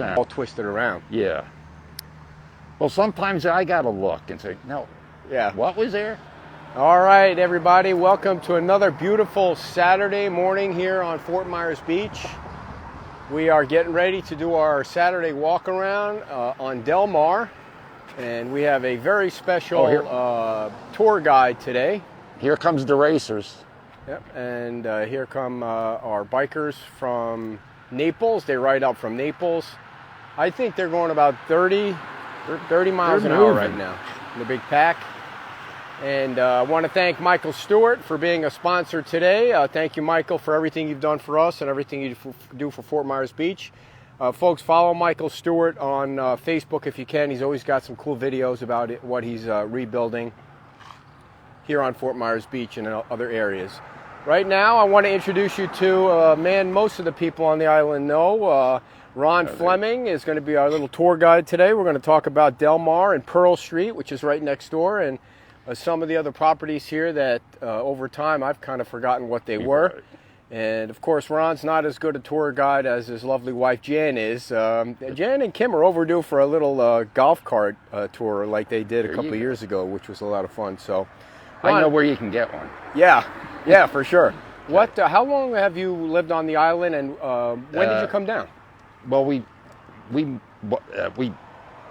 all twisted around. Yeah. Well, sometimes I got to look and say, no, Yeah. what was there? All right, everybody, welcome to another beautiful Saturday morning here on Fort Myers Beach. We are getting ready to do our Saturday walk around on Delmar, and we have a very special tour guide today. Here comes the racers. Yep, and here come our bikers from Naples. They ride up from Naples. I think they're going about 30 miles an hour right now in the big pack. And I want to thank Michael Stewart for being a sponsor today. Thank you, Michael, for everything you've done for us and everything you do for Fort Myers Beach. Folks, follow Michael Stewart on Facebook if you can. He's always got some cool videos about what he's rebuilding here on Fort Myers Beach and in other areas. Right now, I want to introduce you to a man most of the people on the island know. Ron Fleming is going to be our little tour guide today. We're going to talk about Delmar and Pearl Street, which is right next door, and some of the other properties here that over time I've kind of forgotten what they were. And of course, Ron's not as good a tour guide as his lovely wife Jan is. Jan and Kim are overdue for a little golf cart tour like they did a couple of years ago, which was a lot of fun. So Ron, I know where you can get one. Yeah, for sure. What? How long have you lived on the island, and when did you come down? Well,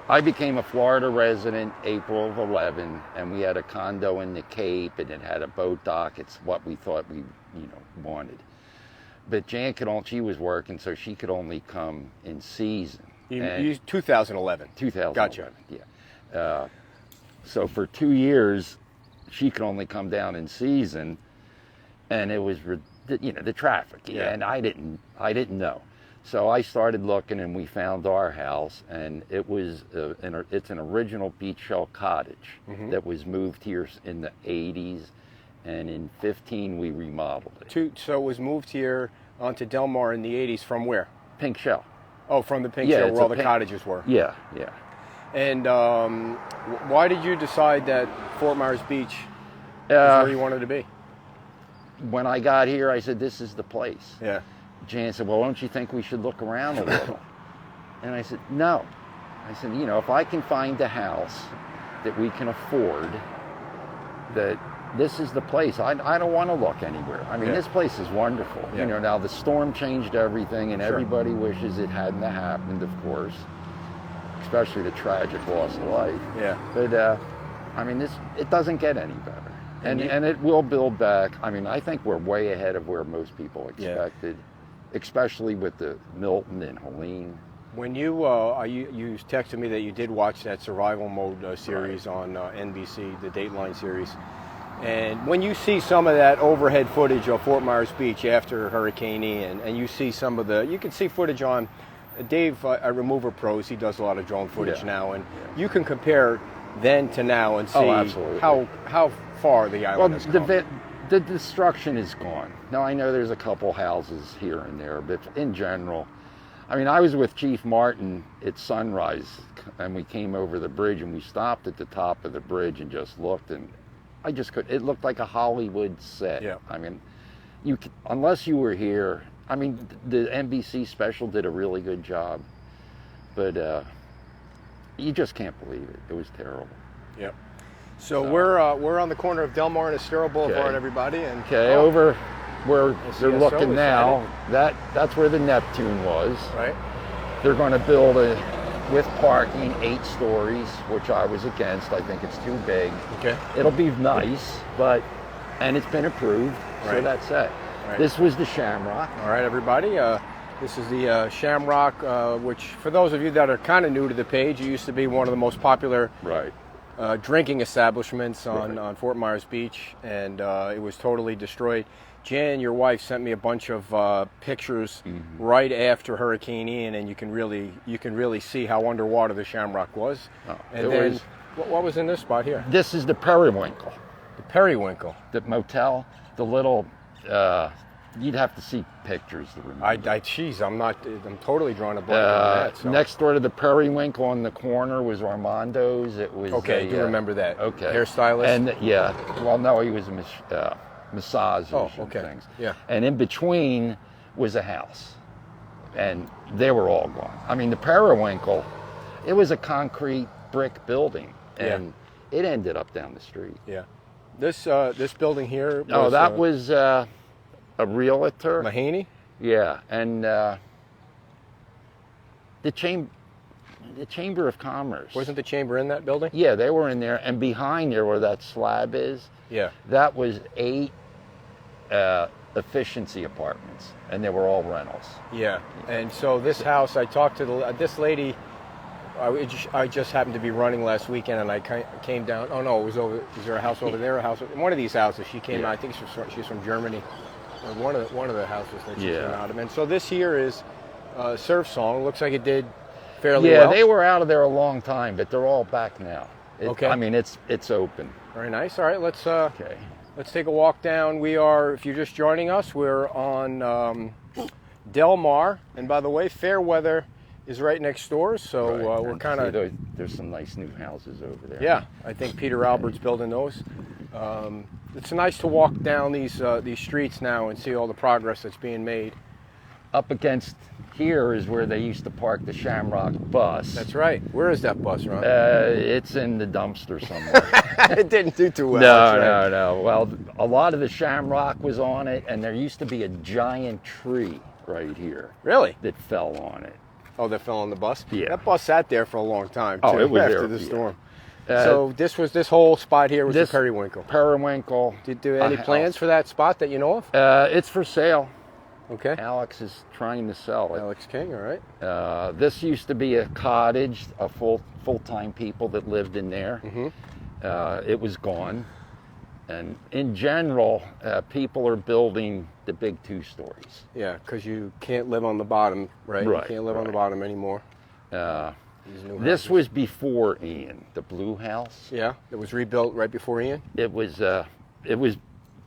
I became a Florida resident April of 11, and we had a condo in the Cape, and it had a boat dock. It's what we thought we, wanted. But Jan she was working, so she could only come in season. 2011. 2011. Gotcha. Yeah. So for 2 years, she could only come down in season, and it was, the traffic. Yeah. And I didn't know. So I started looking, and we found our house, and it was it's an original beach shell cottage that was moved here in the 80s, and in 15 we remodeled it. So it was moved here onto Delmar in the 80s from where? Pink shell. Oh, from the pink shell where all the cottages were. Yeah. And why did you decide that Fort Myers Beach is where you wanted to be? When I got here, I said, this is the place. Yeah. Jan said, well, don't you think we should look around a little? And I said, no. I said, if I can find a house that we can afford, that this is the place. I don't want to look anywhere. I mean, this place is wonderful. Yeah. Now the storm changed everything, and everybody wishes it hadn't happened, of course, especially the tragic loss of life. Yeah. But, it doesn't get any better. And it will build back. I mean, I think we're way ahead of where most people expected. Yeah. Especially with the Milton and Helene. When you texted me that you did watch that Survival Mode series on NBC, the Dateline series, and when you see some of that overhead footage of Fort Myers Beach after Hurricane Ian, and you see some of you can see footage on Dave at Remover Pros. He does a lot of drone footage now, and you can compare then to now and see how far the island has come. The destruction is gone. Now, I know there's a couple houses here and there, but in general, I was with Chief Martin at sunrise, and we came over the bridge, and we stopped at the top of the bridge and just looked, and I just couldn't. It looked like a Hollywood set. Yeah. Unless you were here, the NBC special did a really good job, but you just can't believe it. It was terrible. Yep. So we're on the corner of Delmar and Estero Boulevard, everybody. And over where they're looking now, that's where the Neptune was. Right. They're going to build with parking 8 stories, which I was against. I think it's too big. Okay. It'll be nice, and it's been approved, so that's it. Right. This was the Shamrock. All right, everybody. This is the Shamrock, which for those of you that are kind of new to the page, it used to be one of the most popular drinking establishments on Fort Myers Beach, and it was totally destroyed. Jan, your wife, sent me a bunch of pictures right after Hurricane Ian, and you can really see how underwater the Shamrock was. What was in this spot here? This is the Periwinkle. The Periwinkle. The motel, the little. You'd have to see pictures to remember. I'm totally drawing a blank on that. So. Next door to the Periwinkle on the corner was Armando's. It was I do remember that. Okay. Hairstylist. And no, he was a massage and things. Yeah. And in between was a house. and they were all gone. I mean, the Periwinkle, it was a concrete brick building, and it ended up down the street. Yeah. This building here Was, that was a realtor. Mahaney? Yeah, and the Chamber of Commerce. Wasn't the chamber in that building? Yeah, they were in there, and behind there where that slab is, that was 8 efficiency apartments, and they were all rentals. Yeah, and so this house, I talked to this lady. I just happened to be running last weekend, and I came down. Oh no, it was over. Is there a house over there? A house? One of these houses. She came out. I think she's from Germany. One of the houses that she came out of. And so this here is Surf Song. Looks like it did fairly well. Yeah, they were out of there a long time, but they're all back now. Okay. I mean, it's open. Very nice. All right, let's take a walk down. We are, if you're just joining us, we're on Delmar, and by the way, Fairweather is right next door, so we're kind of... There's some nice new houses over there. Yeah, I think Peter Albert's building those. It's nice to walk down these streets now and see all the progress that's being made. Up against here is where they used to park the Shamrock bus. That's right. Where is that bus, Ron? It's in the dumpster somewhere. It didn't do too well. No. Well, a lot of the Shamrock was on it, and there used to be a giant tree right here. Really? That fell on it. Oh, that fell on the bus? Yeah. That bus sat there for a long time, too, it was after the storm. So this whole spot here was the Periwinkle. Periwinkle. Did you do any plans for that spot that you know of? It's for sale. Okay. Alex is trying to sell it. Alex King, all right. This used to be a cottage, a full-time people that lived in there. Mm-hmm. It was gone. And in general, people are building the big 2 stories. Yeah, because you can't live on the bottom, right? You can't live on the bottom anymore. This was before Ian, the blue house. Yeah, it was rebuilt right before Ian? It was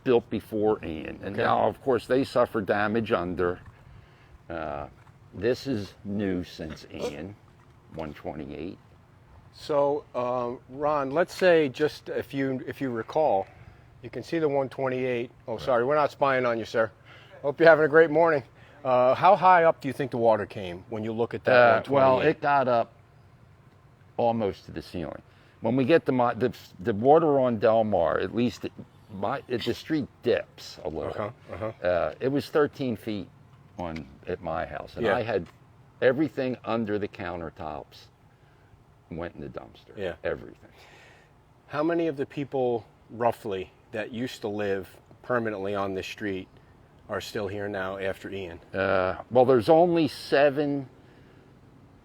built before Ian. And now, of course, they suffered damage under. This is new since Ian, 128. So, Ron, let's say just if you recall, you can see the 128. Oh, sorry, we're not spying on you, sir. Hope you're having a great morning. How high up do you think the water came when you look at that 128? Well, it got up almost to the ceiling. When we get the water on Delmar, at least the street dips a little. It was 13 feet at my house, and I had everything under the countertops went in the dumpster. Yeah. Everything. How many of the people, roughly, that used to live permanently on this street are still here now after Ian? Well, there's only 7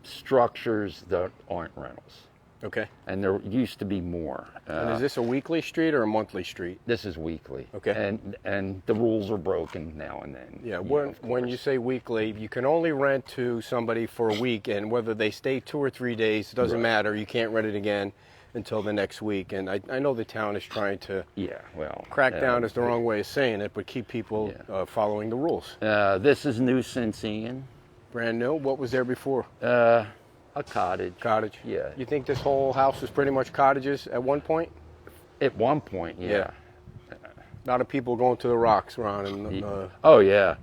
structures that aren't rentals. Okay. And there used to be more. And is this a weekly street or a monthly street? This is weekly. Okay. And the rules are broken now and then. Yeah, when you say weekly, you can only rent to somebody for a week, and whether they stay 2 or 3 days, it doesn't matter. You can't rent it again until the next week. And I know the town is trying to crack down is the wrong way of saying it, but keep people following the rules. This is new since Ian. Brand new? What was there before? A cottage. Cottage? Yeah. You think this whole house was pretty much cottages at one point? At one point, yeah. A lot of people going to the rocks, Ron. And, oh, yeah.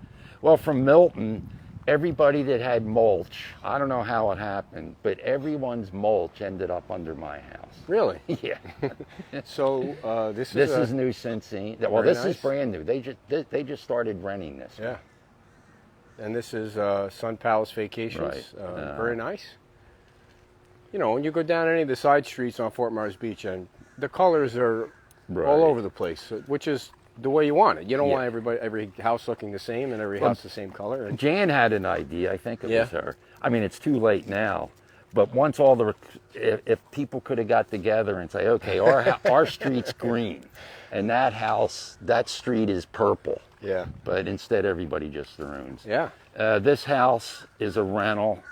Well, from Milton, everybody that had mulch, I don't know how it happened, but everyone's mulch ended up under my house. Really? Yeah. So this is new since Ian. Well, this is brand new. They just started renting this. Yeah. And this is Sun Palace Vacations. Right. Very nice. You know, when you go down any of the side streets on Fort Myers Beach, and the colors are all over the place, which is the way you want it. You don't want every house looking the same and every house the same color. And Jan had an idea. I think it was her. I mean, it's too late now, but once if people could have got together and say, okay, our street's green, and that street is purple. Yeah. But instead, everybody just owns. Yeah. This house is a rental.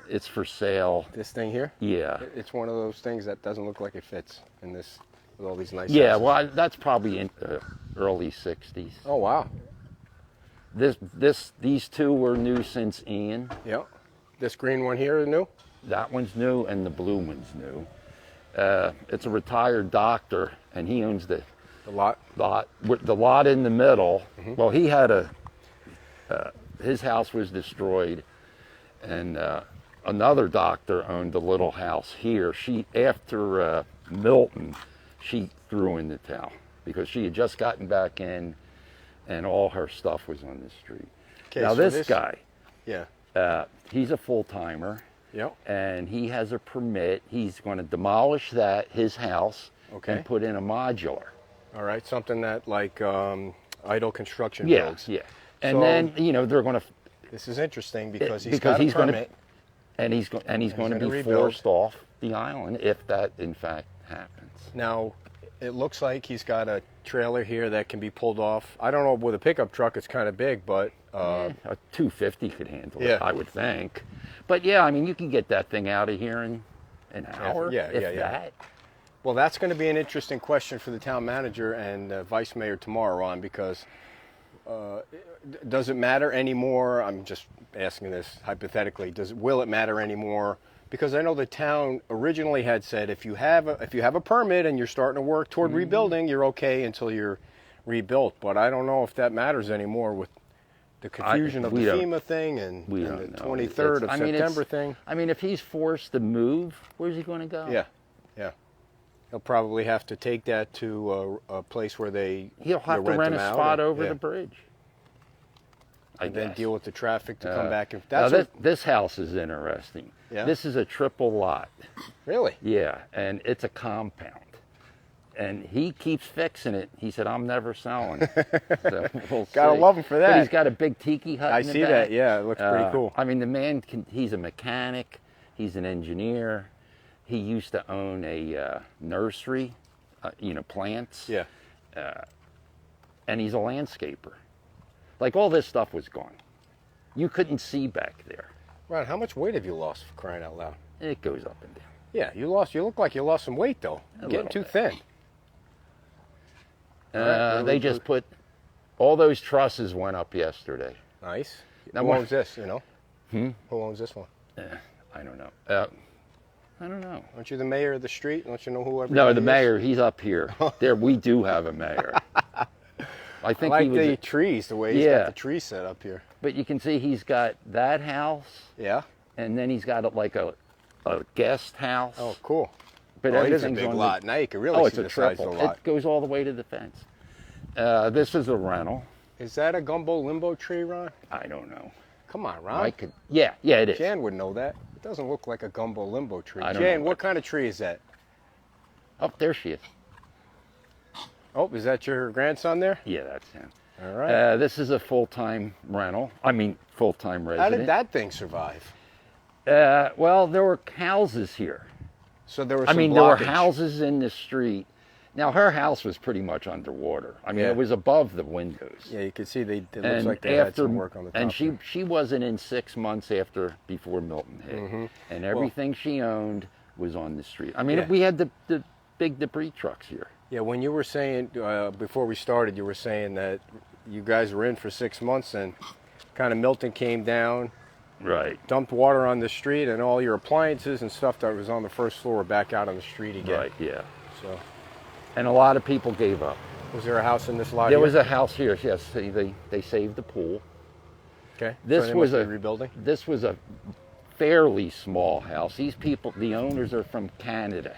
It's for sale. This thing here? Yeah. It's one of those things that doesn't look like it fits in this, with all these nice Yeah, houses. well, that's probably in the early 60s. Oh, wow. These 2 were new since Ian. Yeah. This green one here is new? That one's new, and the blue one's new. It's a retired doctor, and he owns the lot. The lot in the middle. Mm-hmm. Well, he had his house was destroyed. And another doctor owned a little house here. After Milton, she threw in the towel because she had just gotten back in and all her stuff was on the street. Okay, now so this guy, yeah, he's a full-timer. Yep. And he has a permit. He's going to demolish his house, and put in a modular. All right, something that like idle construction Yeah, builds. yeah. And So- then they're going to. This is interesting because he's because got a he's going permit. to, and he's going to gonna be rebuild. forced off the island if that in fact happens. Now, it looks like he's got a trailer here that can be pulled off. I don't know, with a pickup truck it's kind of big, but A 250 could handle yeah. it, I would think. But yeah, I mean, you can get that thing out of here in an hour. yeah, if yeah. that. well, that's going to be an interesting question for the town manager and vice mayor tomorrow on, because does it matter anymore? I'm just asking this hypothetically. Will it matter anymore? Because I know the town originally had said if you have a permit and you're starting to work toward rebuilding, you're okay until you're rebuilt. But I don't know if that matters anymore with the confusion of the FEMA thing and the 23rd of September thing. I mean, if he's forced to move, where's he going to go? Yeah, yeah. He'll probably have to take that to a place where He'll have to rent a spot over the bridge. And then deal with the traffic to come back. This house is interesting. Yeah? This is a triple lot. Really? Yeah, and it's a compound. And he keeps fixing it. He said, I'm never selling. So we'll Gotta see. love him for that. But he's got a big tiki hut I in the see back. that, yeah, it looks pretty cool. I mean, the man, he's a mechanic. He's an engineer. He used to own a nursery, plants. Yeah. And he's a landscaper. Like, all this stuff was gone. You couldn't see back there. Ron, how much weight have you lost, for crying out loud? It goes up and down. Yeah, you look like you lost some weight, though. You're getting too thin. They just put, all those trusses went up yesterday. Nice. Now, Who owns this, Hmm? Who owns this one? I don't know. I don't know. Aren't you the mayor of the street? Don't you know who everybody No, the is? mayor, he's up here. There, we do have a mayor. I think I like he was, the trees, the way he's got the trees set up here. but you can see he's got that house, Yeah? and then he's got like a guest house. Oh, cool. But It is a everything's big on the- lot. Now you can really Oh, see it's a the size of triple. the lot. It goes all the way to the fence. This is a rental. Is that a gumbo limbo tree, Ron? I don't know. Come on, Ron. I could. Yeah, it is. Jan would know that. It doesn't look like a gumbo limbo tree. I don't Jan, know. what kind of tree is that? Oh, there she is. Oh, is that your grandson there? Yeah, that's him. All right. This is a full-time rental. I mean, full-time How resident. did that thing survive? Well, there were houses here. So there was I some mean, there were blockage. houses in the street. Now, her house was pretty much underwater. I mean, Yeah. it was above the windows. Yeah, you can see it looks And like they had some work on the top. and she wasn't in 6 months before Milton hit, and everything she owned was on the street. I mean, Yeah. we had the big debris trucks here. Yeah, when you were saying, before we started, you were saying that you guys were in for 6 months and kind of Milton came down, Right. dumped water on the street, and all your appliances and stuff that was on the first floor were back out on the street again. Right. Yeah. So, And a lot of people gave up. was there a house in this lot There here? was a house here. Yes, they saved the pool. Okay. This so they was must be a rebuilding? This was a fairly small house. These people, the owners, are from Canada.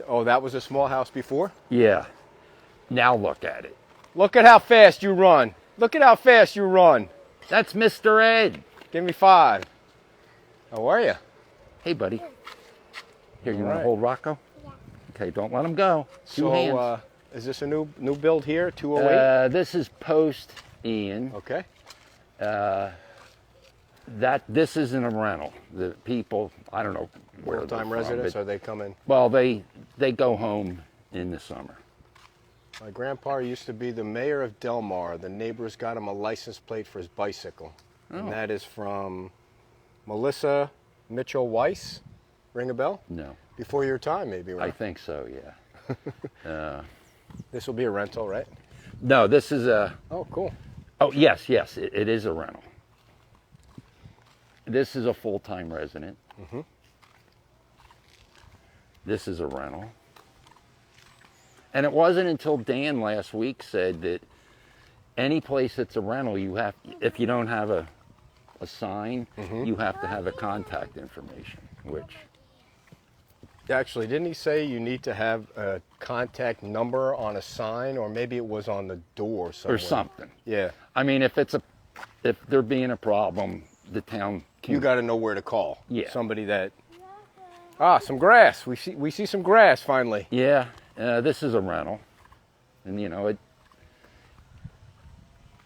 Oh, that was a small house before? Yeah. Now look at it. Look at how fast you run. Look at how fast you run. That's Mr. Ed. Give me 5. How are you? Hey, buddy. Here, you All want right. to hold Rocco? Yeah. Okay, don't let him go. Two hands. So, is this a new build here, 208? This is post Ian. Okay. This isn't a rental. The people, I don't know where they're Full-time from, residents, but- or they come in? well, they go home in the summer. My grandpa used to be the mayor of Delmar. The neighbors got him a license plate for his bicycle. Oh. And that is from Melissa Mitchell Weiss. Ring a bell? No, Before your time, maybe, I right? think so. Yeah. This will be a rental, right? No, this is a. Oh, cool. Oh, yes, it is a rental. This is a full-time resident. Mm-hmm. This is a rental. And it wasn't until Dan last week said that any place that's a rental, you have, if you don't have a a sign, you have to have a contact information, which... Actually, didn't he say you need to have a contact number on a sign, or maybe it was on the door somewhere? Or something. Yeah. I mean, if there being a problem, the town can... You got to know where to call. Yeah. Somebody that... some grass. We see some grass finally. Yeah, this is a rental. And, you know,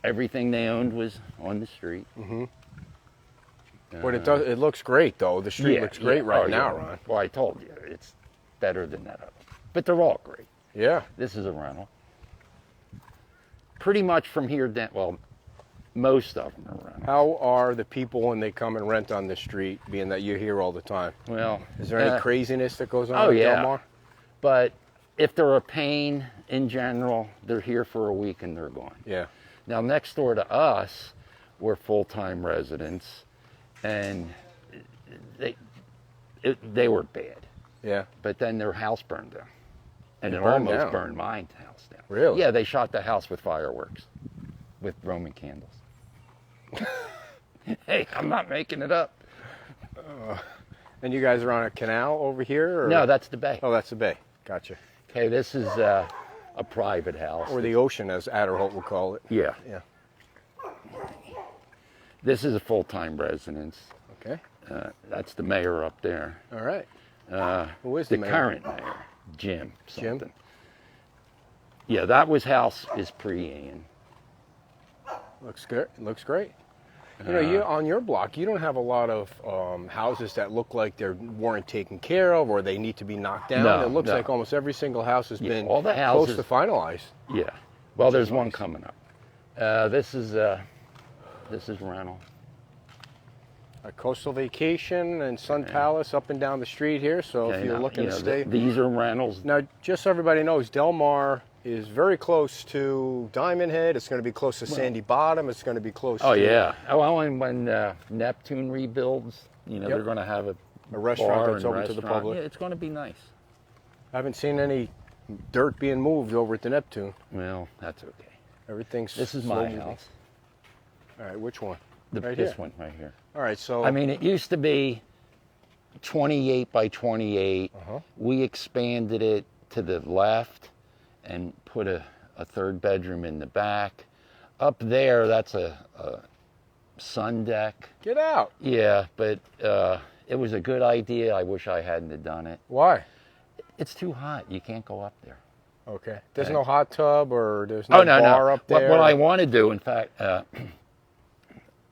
everything they owned was on the street. But it looks great, though. The street looks great right now, yeah. Ron. Well, I told you, it's better than that other. But they're all great. Yeah. This is a rental. Pretty much from here down, well, most of them are rentals. How are the people when they come and rent on the street, being that you're here all the time? Well, Is there any craziness that goes on in Delmar? But if they're a pain in general, they're here for a week and they're gone. Yeah. Now, next door to us, we're full-time residents, and they were bad. Yeah. But then their house burned down. And it burned almost down? burned my house down. Really? Yeah, they shot the house with fireworks, with Roman candles. Hey, I'm not making it up. And you guys are on a canal over here? Or? No, that's the bay. Oh, that's the bay. Gotcha. Okay, this is a private house. Or the ocean, as Adderholt would call it. Yeah. Yeah. This is a full-time residence. Okay. That's the mayor up there. All right. Who is The the mayor? current mayor, Jim something. Jim? Yeah, that house is pre-Ian. Looks good. Looks great. You know, you on your block, you don't have a lot of houses that look like they weren't taken care of or they need to be knocked down. No, It looks no. like almost every single house has been all the close houses- to finalized. Yeah. Well, there's one coming up. This is rental. A coastal vacation and Sun Palace up and down the street here. So if Okay, you're now, looking you to know, stay. these are rentals. Now, just so everybody knows, Delmar is very close to Diamond Head. It's going to be close to Sandy Bottom. It's going to be close Oh to yeah. Oh, well, and when Neptune rebuilds, you know, Yep. they're going to have a restaurant bar that's and open to the restaurant. public. Yeah, it's going to be nice. I haven't seen any dirt being moved over at the Neptune. Well, that's okay. Everything's. This is slow my moving. house. All right, which one? Right This here. one right here. All right, so. I mean, it used to be 28 by 28. We expanded it to the left and put a third bedroom in the back. Up there, that's a sun deck. Get out. Yeah, but it was a good idea. I wish I hadn't have done it. Why? It's too hot. You can't go up there. Okay. There's no hot tub or there's no no. bar up there? What I want to do, in fact,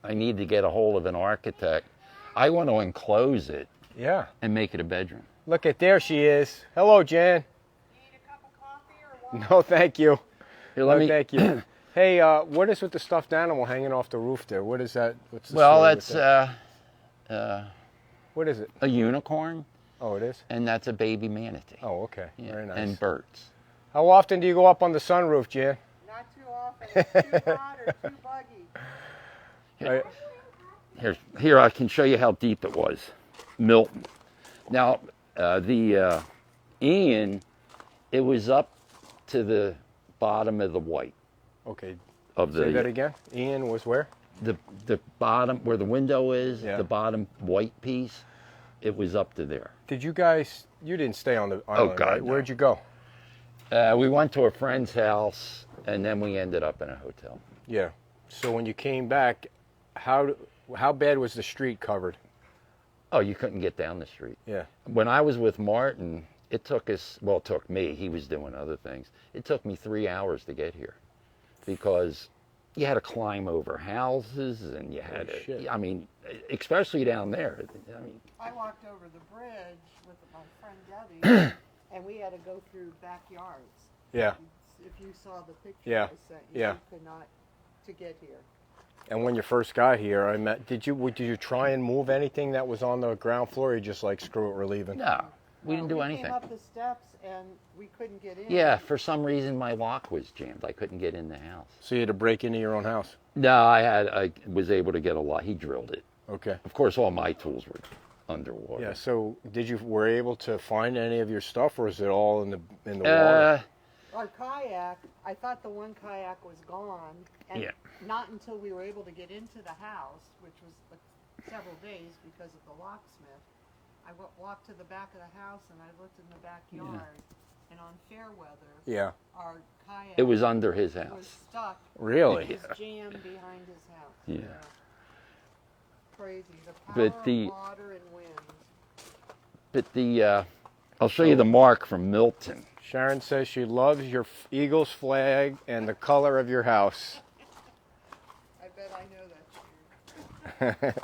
I need to get a hold of an architect. I want to enclose it Yeah. and make it a bedroom. Look at there she is. Hello, Jan. Need a cup of coffee or water? No, thank you. Here, No, thank you. Hey, what is with the stuffed animal hanging off the roof there? What is that? What's the Well, story with that's that? What is it? a unicorn, Oh, it is? and that's a baby manatee. Oh, okay. Yeah, Very nice. and birds. How often do you go up on the sunroof, Jan? Not too often. It's too hot or too buggy. Here, I can show you how deep it was. Milton. Now, the Ian, it was up to the bottom of the white Okay. of Say that again. Ian was where? the bottom where the window is. Yeah. The bottom white piece. It was up to there. Did you guys? You didn't stay on the island, God, right? no. Where'd you go? We went to a friend's house, and then we ended up in a hotel. Yeah. So when you came back, how bad was the street covered? Oh, you couldn't get down the street. Yeah. When I was with Martin, it took us, well, it took me, he was doing other things. It took me 3 hours to get here because you had to climb over houses and you had to, shit. I mean, especially down there. I mean, I walked over the bridge with my friend Debbie, and we had to go through backyards. Yeah. If you saw the picture Yeah. I sent you, Yeah. you could not to get here. And when you first got here, I met. Did you try and move anything that was on the ground floor? Or you just like screw it, we're leaving. no, we didn't do We anything. came up the steps and we couldn't get in. Yeah, for some reason my lock was jammed. I couldn't get in the house. So you had to break into your own house. No, I was able to get a lock. He drilled it. Okay. Of course, all my tools were underwater. Yeah. So were you able to find any of your stuff, or is it all in the water? our kayak, I thought the one kayak was gone, and Yeah. not until we were able to get into the house, which was several days because of the locksmith. I walked to the back of the house and I looked in the backyard, and on fair weather, Yeah. our kayak It was under his was house. stuck. Really? It was jammed behind his house. Yeah. Crazy. The power But the- of water and wind. But the, I'll show you the mark from Milton. Sharon says she loves your Eagles flag and the color of your house. I bet I know that's true.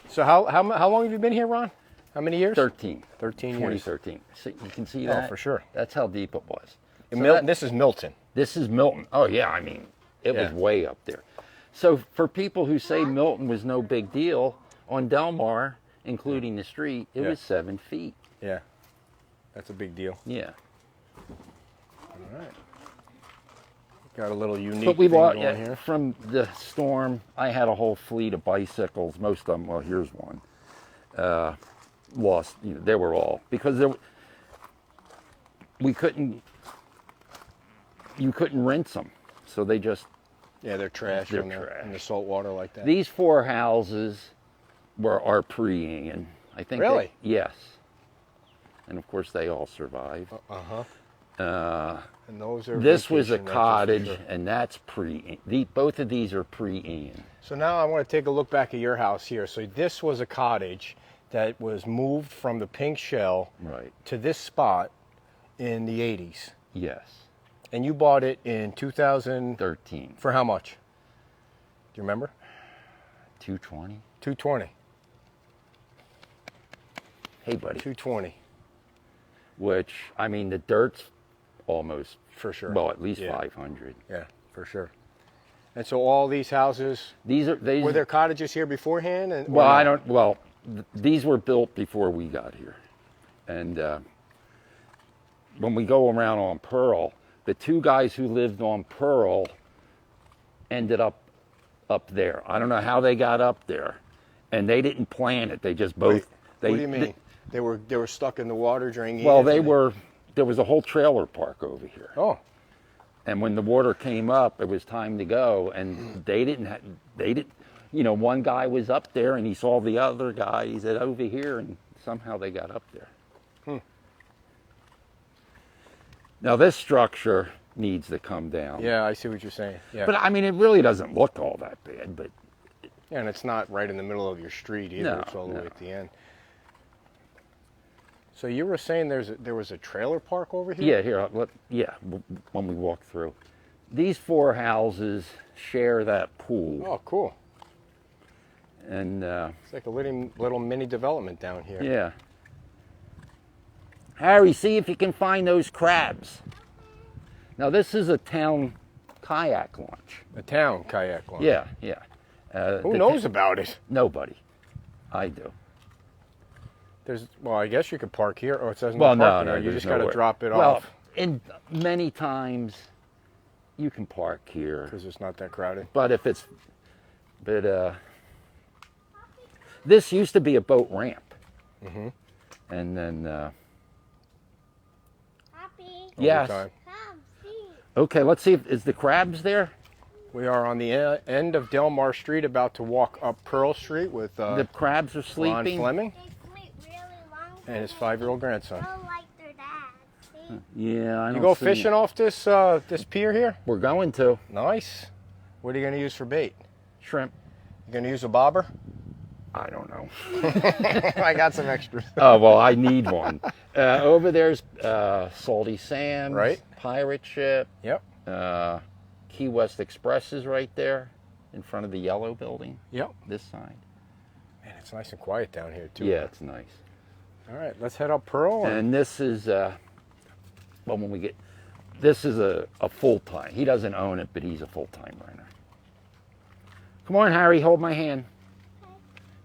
So how long have you been here, Ron? How many years? 13. 13 years. 2013. See, you can see Oh, that? for sure. That's how deep it was. So Milton, this is Milton. This is Milton. Oh, yeah, I mean, it was Yeah. way up there. So for people who say Milton was no big deal, on Delmar, including the street, it Yeah. was 7 feet. Yeah. That's a big deal. Yeah. All right. Got a little unique But we thing lost, going here. from the storm, I had a whole fleet of bicycles. Most of them, well, here's one. Lost, they were all, because you couldn't rinse them. So they just, Yeah, they're trash, They're in trash. the salt water like that. these 4 houses are pre-Ian. I think. Really? Yes. And of course they all survived. And those are This was a vacation rentals for cottage, sure. and that's pre-Ian. Both of these are pre-Ian. So now I want to take a look back at your house here. So this was a cottage that was moved from the pink shell Right. to this spot in the 80s. Yes. And you bought it in 2000 13. for how much? Do you remember? 220. 220. Hey, buddy. 220 Which, I mean, the dirt's almost, for sure. well, at least Yeah. 500. Yeah, for sure. And so all these houses, These were there cottages here beforehand? And, or well, I no? don't, well, these were built before we got here. And when we go around on Pearl, the 2 guys who lived on Pearl ended up there. I don't know how they got up there. And they didn't plan it. They just both. What do you mean? They were stuck in the water during Well, Ian? there was a whole trailer park over here. Oh, And when the water came up, it was time to go. And they didn't, one guy was up there and he saw the other guy. He said, over here, and somehow they got up there. Now this structure needs to come down. yeah, I see what you're saying. Yeah. But I mean, it really doesn't look all that bad, but Yeah, and it's not right in the middle of your street either. No, It's all the way no. at the end. So you were saying there was a trailer park over here? when we walk through. These 4 houses share that pool. Oh, cool. And It's like a little mini development down here. yeah. Harry, see if you can find those crabs. Now this is a town kayak launch. A town kayak launch. Yeah. Who knows about it? Nobody. I do. Well, I guess you could park here. Oh, it says no Well, parking no, here. You there's just got to nowhere. drop it Well, off in many times you can park here, because it's not that crowded. but this used to be a boat ramp, and then Happy, yes. Time. come see. Okay, let's see. Is the crabs there? We are on the end of Delmar Street, about to walk up Pearl Street with The crabs are Ron sleeping. Fleming They sleep really long. and his 5-year-old grandson. Go like their dad. See? Yeah, I You don't go see fishing it. off this pier here? We're going to Nice. What are you going to use for bait? shrimp. You going to use a bobber? I don't know. I got some extras. Oh well, I need one. Over there's Salty Sam's, Right. Pirate Ship. Yep. Key West Express is right there in front of the yellow building. Yep. This side. Man, it's nice and quiet down here too. Yeah, it's nice. All right, let's head up Pearl. And this is when we get, this is a full-time. He doesn't own it, but he's a full-time renter. Come on, Harry, hold my hand.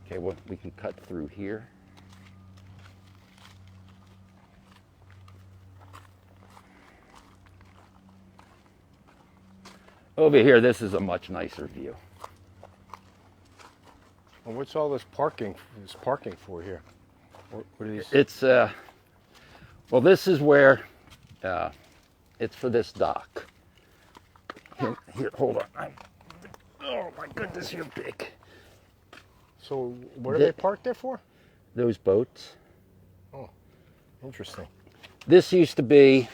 Okay, well, we can cut through here. Over here, this is a much nicer view. Well, what's all this parking for here? What are these? It's, well, this is where It's for this dock. Here, hold on. Oh my goodness, you're big. So what are they parked there for? Those boats. Oh, interesting. This used to be,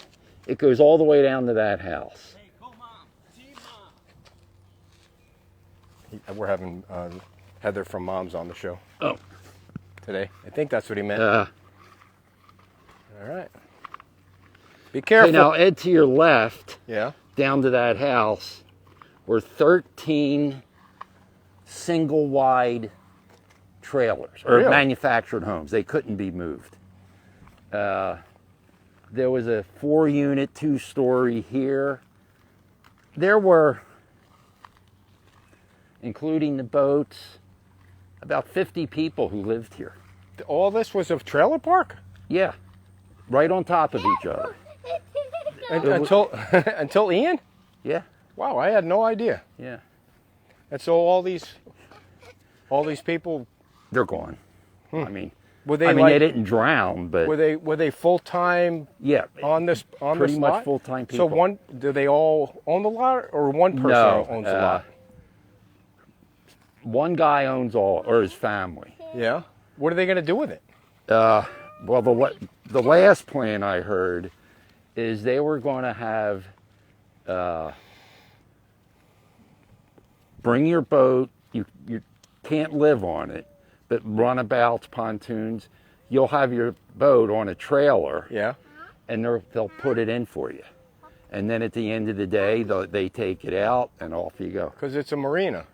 it goes all the way down to that house. We're having Heather from Mom's on the show. Oh. Today. I think that's what he meant. All right. Be careful. Okay, now, Ed, to your left, Yeah. down to that house, were 13 single-wide trailers, or Really? manufactured homes. They couldn't be moved. There was a 4-unit, 2-story here. There were, including the boats, about 50 people who lived here. All this was a trailer park? Yeah, right on top of each other. Until until Ian? Yeah, Wow, I had no idea. yeah. And so all these people, They're gone. I mean, were they they didn't drown, but were they full time yeah, on this pretty much lot? full-time people. So do they all own the lot, or one person No, owns the lot? one guy owns all, or his family. Yeah. What are they going to do with it? Well, the last plan I heard is they were going to have bring your boat. You can't live on it, but runabouts, pontoons. You'll have your boat on a trailer, Yeah. and they'll put it in for you. And then at the end of the day, they take it out, and off you go. Because it's a marina.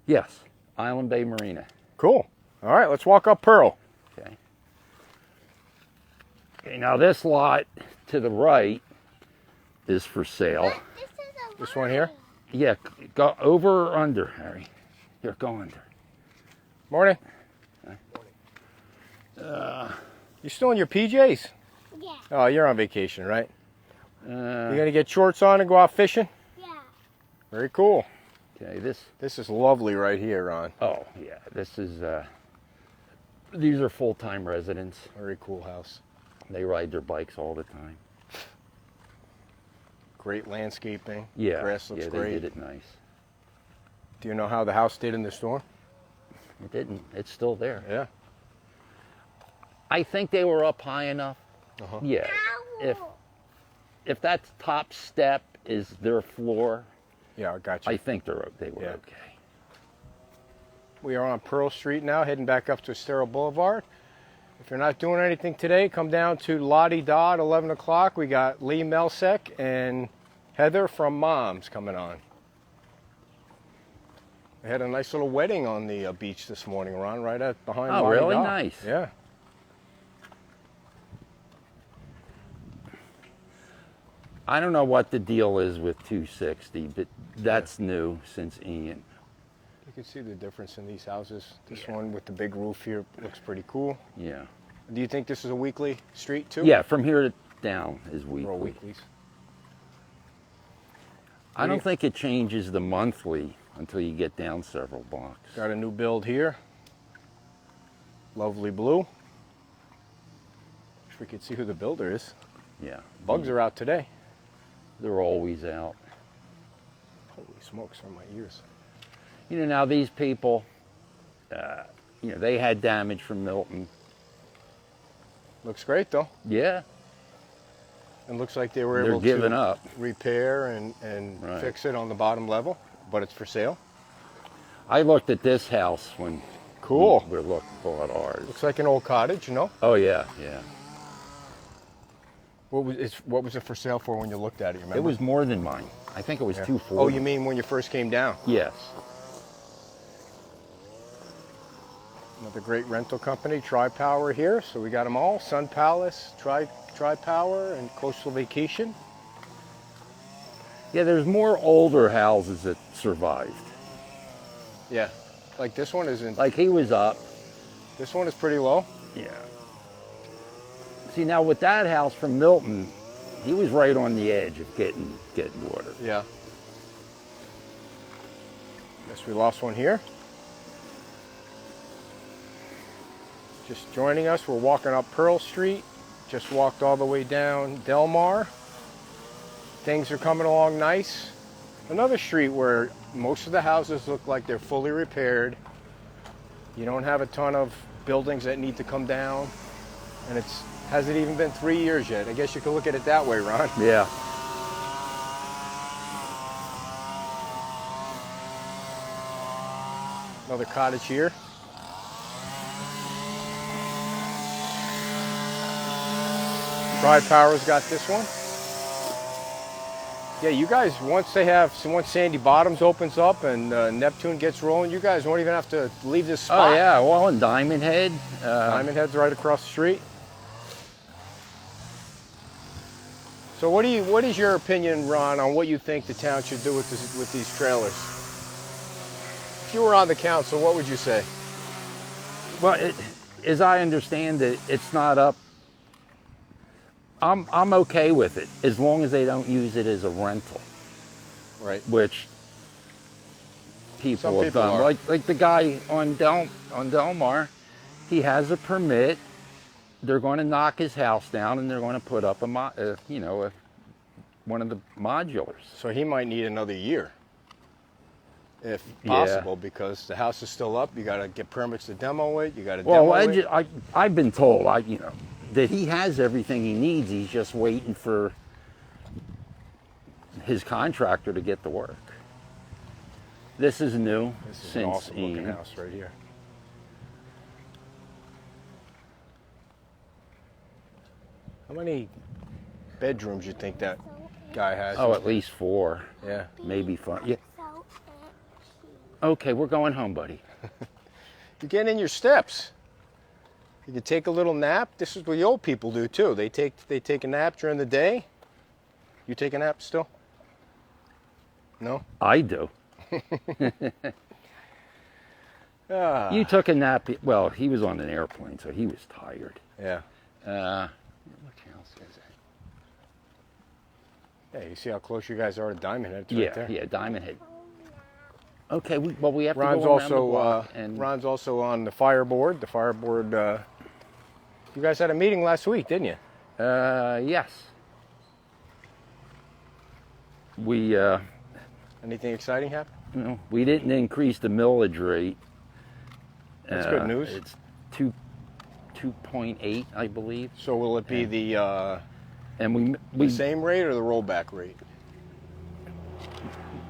Yes, Island Bay Marina. Cool. All right, let's walk up Pearl. Okay. Okay, now this lot to the right is for sale. This one here. Yeah, go over or under, Harry. Here, go under. Morning. You still in your PJs? Yeah. Oh, you're on vacation, right? Uh, You gonna get shorts on and go out fishing? Yeah. Very cool. okay, this. This is lovely right here, Ron. Oh yeah, this is. These are full-time residents. Very cool house. They ride their bikes all the time. Great landscaping. Yeah, Grass looks yeah, great. they did it nice. Do you know how the house did in the storm? It didn't. It's still there. Yeah. I think they were up high enough. Uh-huh. Yeah. If that top step is their floor, Yeah, I got you. I think they were Yeah. okay. We are on Pearl Street now, heading back up to Estero Boulevard. If you're not doing anything today, come down to Lottie Da at 11 o'clock. We got Lee Melsek and Heather from Mom's coming on. They had a nice little wedding on the beach this morning, Ron, right behind Oh, Lottie really? Da. Nice. Yeah. I don't know what the deal is with 260, but that's new since Ian. You can see the difference in these houses. This one with the big roof here looks pretty cool. Yeah. Do you think this is a weekly street too? Yeah, from here to down is Or all weekly. weeklies. I don't think it changes the monthly until you get down several blocks. Got a new build here. Lovely blue. Wish we could see who the builder is. Yeah. Bugs are out today. They're always out. Holy smokes, on my ears. You know, now these people, they had damage from Milton. Looks great though. Yeah. And looks like they were They're able giving to up. repair and Right. fix it on the bottom level, but it's for sale. I looked at this house when Cool. we were looking for ours. Looks like an old cottage, you know? Oh yeah, yeah. What was it for sale for when you looked at it, you remember? It was more than mine. I think it was Yeah. 240. Oh, you mean when you first came down? Yes. Another great rental company, Tri-Power here. So we got them all, Sun Palace, Tri-Power, and Coastal Vacation. Yeah, there's more older houses that survived. Yeah, like this one isn't, Like he was up. this one is pretty low. Yeah. See, now with that house from Milton, he was right on the edge of getting water. Yeah. Guess we lost one here. Just joining us, we're walking up Pearl Street. Just walked all the way down Delmar. things are coming along nice. Another street where most of the houses look like they're fully repaired. You don't have a ton of buildings that need to come down. And it hasn't even been 3 years yet. I guess you could look at it that way, Ron. Yeah. Another cottage here. Tri-Power's got this one. Yeah, you guys, once Sandy Bottoms opens up and Neptune gets rolling, you guys won't even have to leave this spot. Oh yeah, well, in Diamond Head. Diamond Head's right across the street. So what is your opinion, Ron, on what you think the town should do with these trailers? If you were on the council, what would you say? Well, as I understand it, it's not up. I'm okay with it as long as they don't use it as a rental, Right. which Some people have people done. are. Like the guy on Delmar, he has a permit. They're going to knock his house down and they're going to put up one of the modulars. So he might need another year, if Yeah. possible, because the house is still up. You got to get permits to demo it. You got to Well, demo it. I've been told, that he has everything he needs. He's just waiting for his contractor to get to work. This is new This is since an awesome looking Ian. house right here. How many bedrooms you think that guy has? Oh, at least 4, Yeah. maybe 5. Yeah. So itchy. Okay, we're going home, buddy. You get in your steps. You can take a little nap. This is what the old people do too. They take a nap during the day. You take a nap still? No? I do. Ah, You took a nap. Well, he was on an airplane, so he was tired. yeah. What house is it? Yeah, you see how close you guys are to Diamond Head? It's Yeah, right there. yeah, Diamond Head. Okay, we have Ron's to go around the also block and Ron's also on the fire board. The fire board. You guys had a meeting last week, didn't you? yes. We Anything exciting happen? we didn't increase the millage rate. That's good news. It's 2.8, I believe, So will it be the and we same rate or the rollback rate?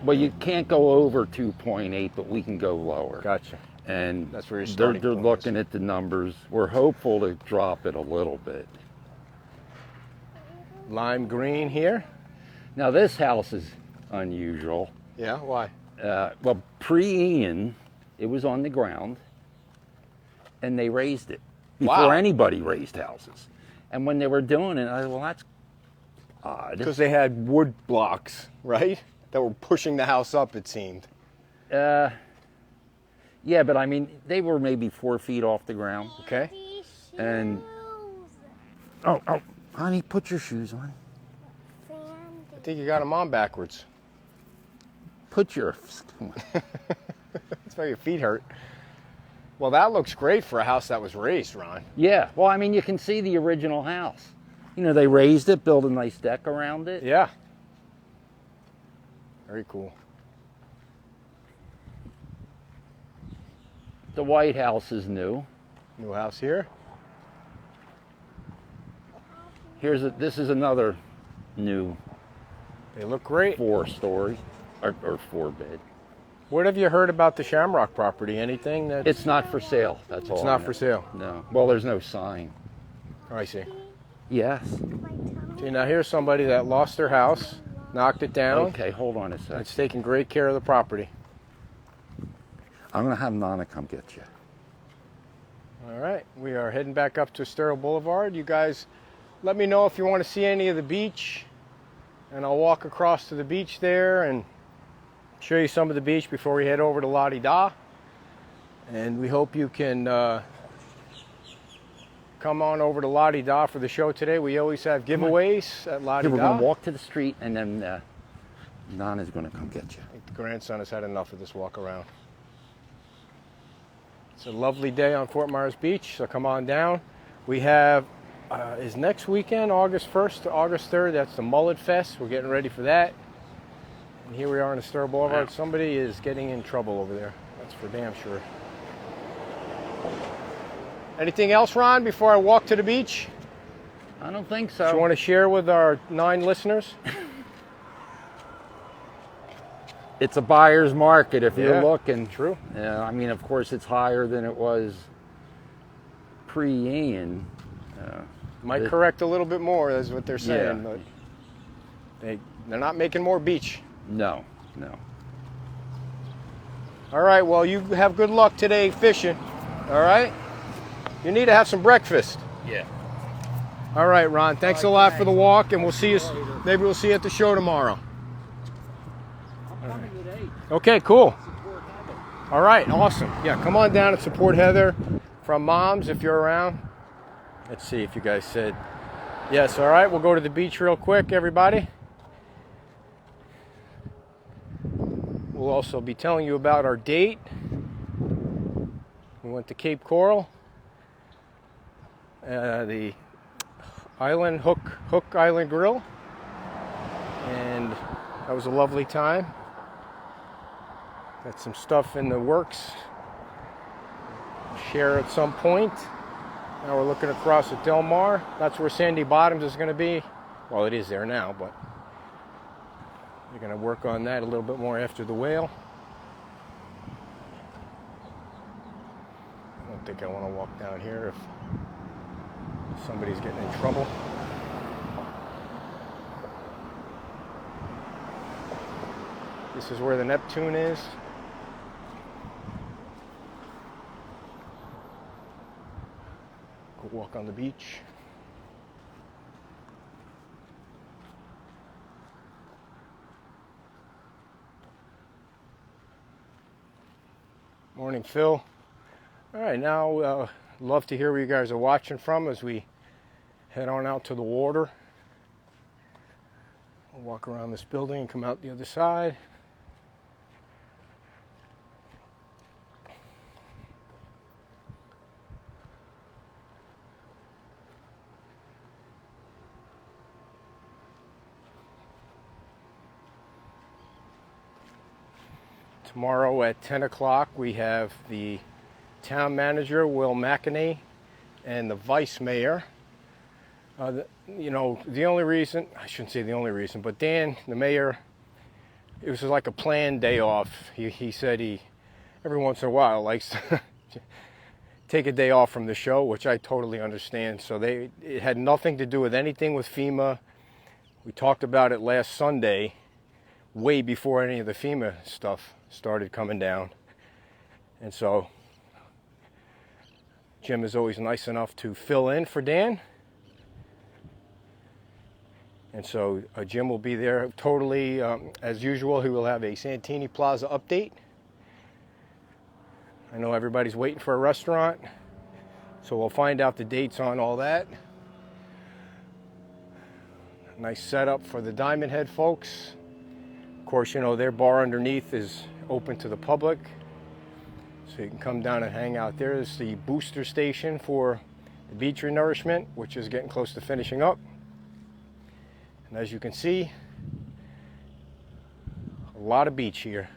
well, you can't go over 2.8, but we can go lower. Gotcha. And That's where your they're starting point is. looking at the numbers. We're hopeful to drop it a little bit. Lime green here. Now this house is unusual. Yeah. Why? Well, pre-Ian, it was on the ground, and they raised it before Wow. anybody raised houses. And when they were doing it, I thought, well, that's odd. Because they had wood blocks, right? That were pushing the house up. It seemed. Yeah, but I mean, they were maybe 4 feet off the ground. Okay. These And- shoes. Oh, honey, put your shoes on. I Sandy. think you got them on backwards. Put your. That's why your feet hurt. Well, that looks great for a house that was raised, Ron. Yeah, well, I mean, you can see the original house. They raised it, built a nice deck around it. Yeah. Very cool. The White House is new. New house here. This is another new They look great. 4-story or 4-bed. What have you heard about the Shamrock property? Anything that It's not for sale. That's all. it's I not know. for sale? No. Well, there's no sign. Oh, I see. Yes. My tummy. See, now here's somebody that lost their house, knocked it down. Okay, hold on a sec. It's taking great care of the property. I'm gonna have Nana come get you. All right, we are heading back up to Estero Boulevard. You guys, let me know if you want to see any of the beach, and I'll walk across to the beach there and show you some of the beach before we head over to La Di Da. And we hope you can come on over to La Di Da for the show today. We always have giveaways at La Di Here, we're Da. gonna walk to the street, and then Nana's gonna come get you. I think the grandson has had enough of this walk around. It's a lovely day on Fort Myers Beach, so come on down. We have is next weekend, August 1st to August 3rd. That's the Mullet Fest. We're getting ready for that. And here we are on Estero Boulevard. Wow. Somebody is getting in trouble over there. That's for damn sure. Anything else, Ron, before I walk to the beach? I don't think Do so. you want to share with our 9 listeners? It's a buyer's market if Yeah, you're looking. true. I mean, of course, it's higher than it was pre-Ian. Might correct a little bit more, is what they're saying, Yeah. but they're not making more beach. No. All right, well, you have good luck today fishing, all right? You need to have some breakfast. Yeah. All right, Ron, thanks a lot for the walk, and we'll see you, maybe we'll see you at the show tomorrow. I'm coming today. Okay, cool. Support Heather. All right, awesome. Yeah, come on down and support Heather from Moms if you're around. Let's see if you guys said yes. All right, we'll go to the beach real quick, everybody. We'll also be telling you about our date. We went to Cape Coral, the Island Hook Island Grill, and that was a lovely time. Got some stuff in the works. Share at some point. Now we're looking across at Delmar. That's where Sandy Bottoms is going to be. Well, it is there now, but they're going to work on that a little bit more after the whale. I don't think I want to walk down here if somebody's getting in trouble. This is where the Neptune is. Go walk on the beach. Morning, Phil. All right, now love to hear where you guys are watching from as we head on out to the water. We'll walk around this building and come out the other side. Tomorrow at 10 o'clock we have the town manager, Will McInerney, and the vice mayor. The only reason, I shouldn't say the only reason, but Dan, the mayor, it was like a planned day off. He said he, every once in a while, likes to take a day off from the show, which I totally understand. So it had nothing to do with anything with FEMA. We talked about it last Sunday, way before any of the FEMA stuff started coming down. And so Jim is always nice enough to fill in for Dan. And so Jim will be there totally as usual. He will have a Santini Plaza update. I know everybody's waiting for a restaurant, so we'll find out the dates on all that. Nice setup for the Diamond Head folks. Of course, their bar underneath is open to the public, so you can come down and hang out there. This is the booster station for the beach renourishment, which is getting close to finishing up. And as you can see, a lot of beach here.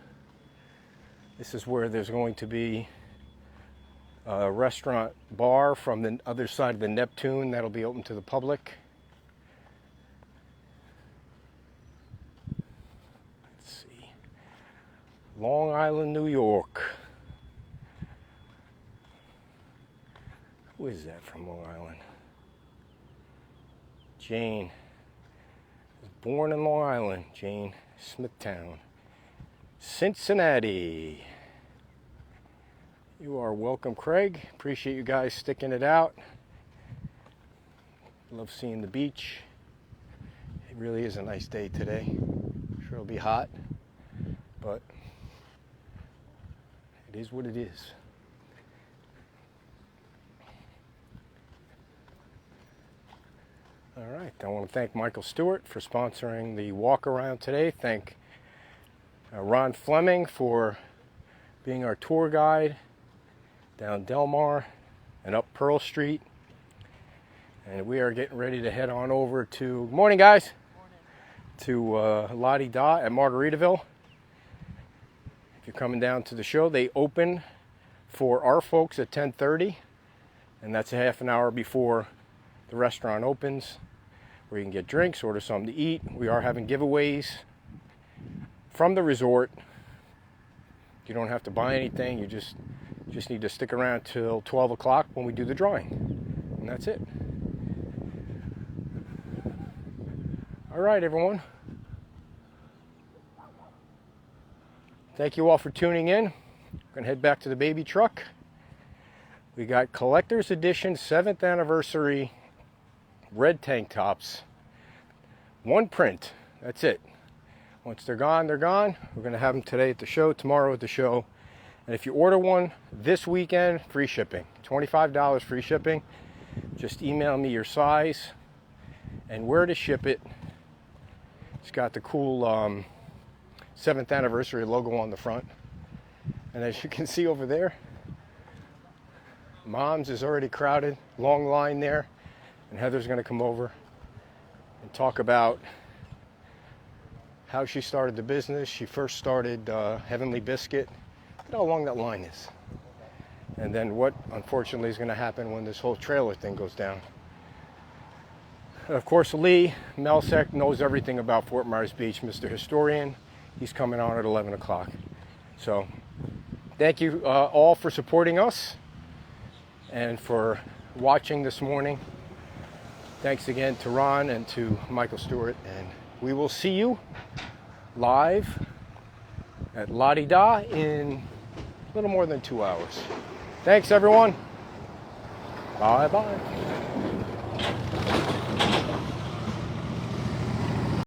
This is where there's going to be a restaurant bar from the other side of the Neptune that'll be open to the public. Long Island, New York. Who is that from Long Island? Jane. Was born in Long Island. Jane Smithtown. Cincinnati. You are welcome, Craig. Appreciate you guys sticking it out. Love seeing the beach. It really is a nice day today. I'm sure it'll be hot, but it is what it is. All right, I want to thank Michael Stewart for sponsoring the walk around today. Thank Ron Fleming for being our tour guide down Delmar and up Pearl Street. And we are getting ready to head on over to, good morning guys, to La Di Da at Margaritaville. If you're coming down to the show, they open for our folks at 10:30, and that's a half an hour before the restaurant opens, where you can get drinks, order something to eat. We are having giveaways from the resort. You don't have to buy anything. You just need to stick around till 12 o'clock when we do the drawing, and that's it. All right, everyone. Thank you all for tuning in. We're going to head back to the baby truck. We got collector's edition 7th anniversary red tank tops. One print. That's it. Once they're gone, they're gone. We're going to have them today at the show, tomorrow at the show. And if you order one this weekend, free shipping. $25 free shipping. Just email me your size and where to ship it. It's got the cool 7th anniversary logo on the front. And as you can see over there, Mom's is already crowded, long line there. And Heather's going to come over and talk about how she started the business. She first started Heavenly Biscuit. Look at how long that line is. And then what, unfortunately, is going to happen when this whole trailer thing goes down. Of course, Lee Melsek knows everything about Fort Myers Beach, Mr. Historian. He's coming on at 11 o'clock. So thank you all for supporting us and for watching this morning. Thanks again to Ron and to Michael Stewart. And we will see you live at La Di Da in a little more than 2 hours. Thanks, everyone. Bye-bye.